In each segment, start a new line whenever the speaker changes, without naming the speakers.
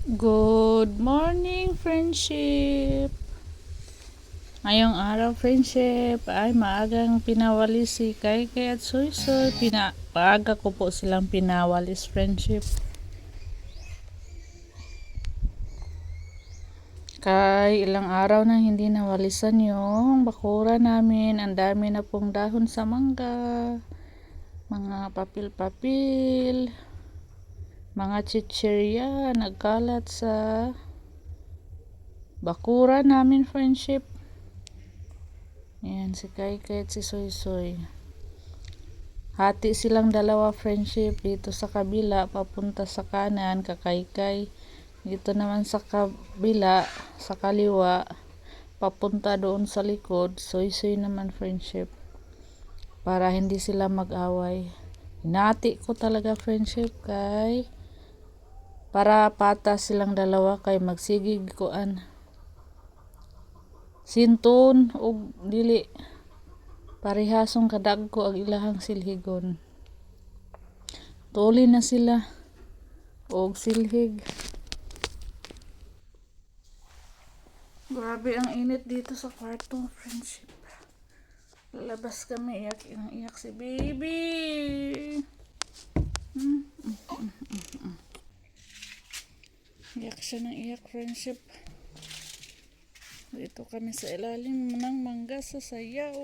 Good morning, friendship! Ngayong araw, friendship, ay maagang pinawalis si Kaikai at Soysoy. Paaga ko po silang pinawalis, friendship. Kay ilang araw na hindi nawalisan yung bakura namin. Ang dami na pong dahon sa mangga. Mga papil-papil. Mga chichirya nagkalat sa bakura namin, friendship. Ayan, si Kaikai at si Soysoy. Hati silang dalawa, friendship. Dito sa kabila, papunta sa kanan, Kakaykay. Dito naman sa kabila, sa kaliwa, papunta doon sa likod, Soysoy naman, friendship. Para hindi sila mag-away. Hinati ko talaga, friendship, para patas silang dalawa kay magsigig koan. Sinton og dili parehasong kadagko ang ilahang silhigon. Tuli na sila og silhig. Grabe ang init dito sa kwarto, friendship. Lalabas kami, iyak si baby. Iyak siya ng iyak, friendship. Dito kami sa ilalim ng mangga sa sayaw.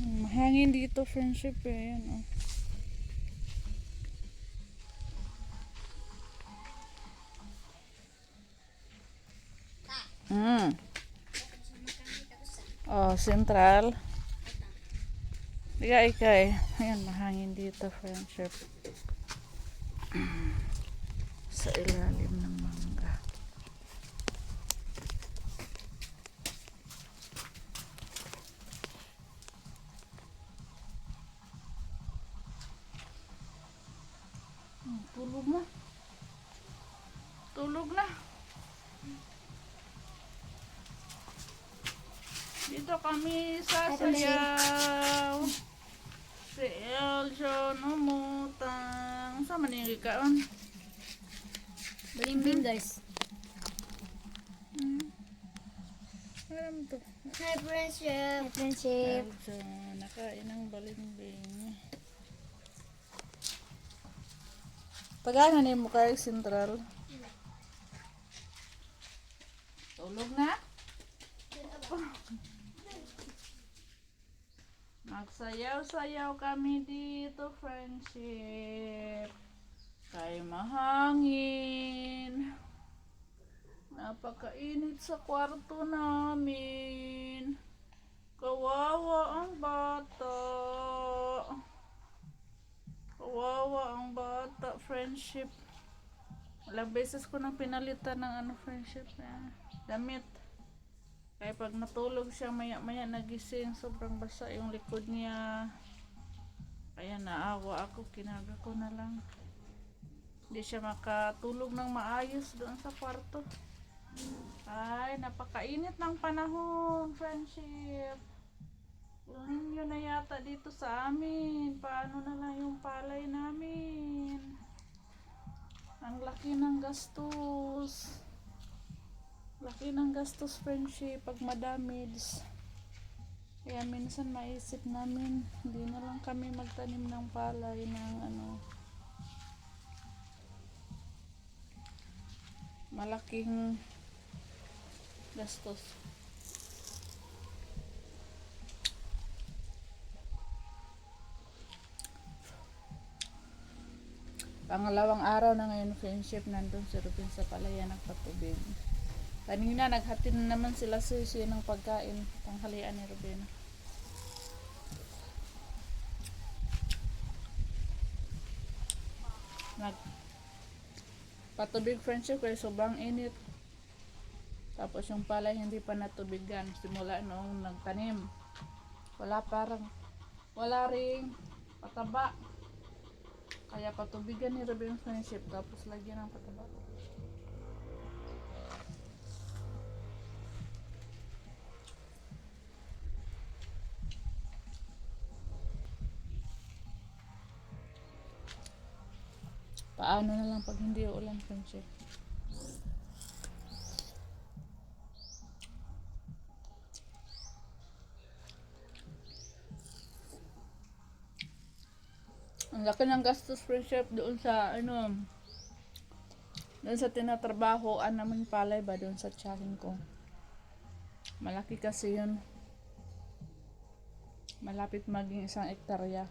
Mahangin dito, friendship. Ayan, Central. Ikay. Ayan, mahangin dito, friendship. Sa ilalim ng mangga. Tulog na. Tulog na. Dito kami sa sayaw. Si Eljon umutang. Sa maninggi kaon?
Balimbing, guys.
Alam to.
Hi, friendship. Hi, friendship.
Eljon, nakain ng balimbing. Pagana ni mo kayo Central? Tulog na? Magsayaw-sayaw kami dito, friendship. Kay mahangin. Napakainit sa kwarto namin. Kawawa ang bata. Kawawa ang bata, friendship. Ilang beses ko nang pinalitan ng friendship. Damit. Kaya pag natulog siya, maya-maya nagising, sobrang basa yung likod niya. Kaya naawa ako, kinaga ko na lang. Hindi siya makatulog ng maayos doon sa kwarto. Ay, napakainit ng panahon, friendship. Yun na yata dito sa amin. Paano na lang yung palay namin? Ang laki ng gastos. Laki ng gastos, friendship, pag madami. Kaya minsan maisip namin, hindi na lang kami magtanim ng palay ng malaking gastos. Pangalawang araw na ngayon, friendship, nandun si Ruben sa palayan nagpatubig. Kanina naghatid na naman sila Soysoy ng pagkain, tanghalian ni Ruben. Patubig, friendship, kaya sobrang init. Tapos yung palay hindi pa natubigan simula noong nagtanim. Wala ring pataba. Kaya patubigan ni Ruben, friendship, tapos lagyan ng pataba. Paano na lang pag hindi ulan, friendship? Ang laki ng gastos, friendship, doon sa doon sa tinatrabahoan namin palay ba doon sa tiyahin ko. Malaki kasi yun. Malapit maging 1 hektarya.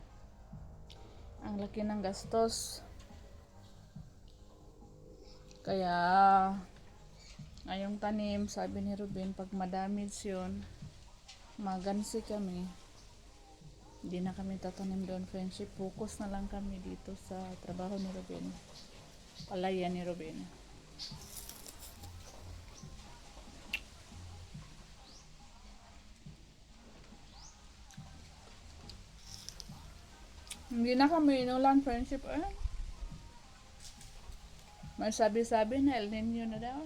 Ang laki ng gastos. Kaya ngayong tanim, sabi ni Ruben, pag madamage yun, magansi kami. Hindi na kami tatanim doon, friendship. Focus na lang kami dito sa trabaho ni Ruben. Palaya ni Ruben. Hindi na kami inulan, friendship. May sabi-sabi na El Nino na daw.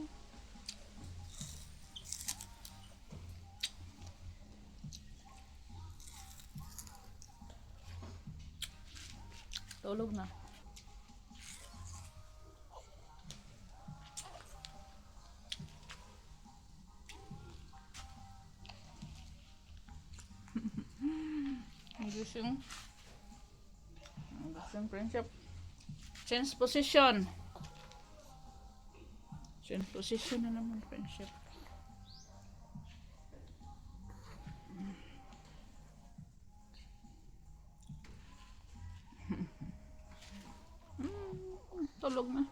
Tulog na. Ang gising. Ang gising, friendship. Change position. Change position na naman, friendship. Tulog na.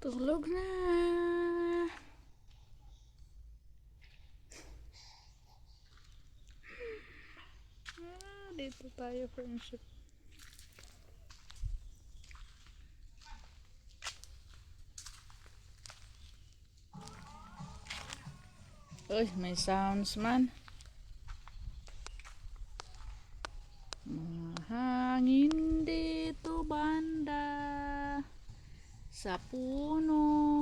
Tulog na. Dito tayo, friendship. Uy, may sounds man. Mahangin dito banda sa puno.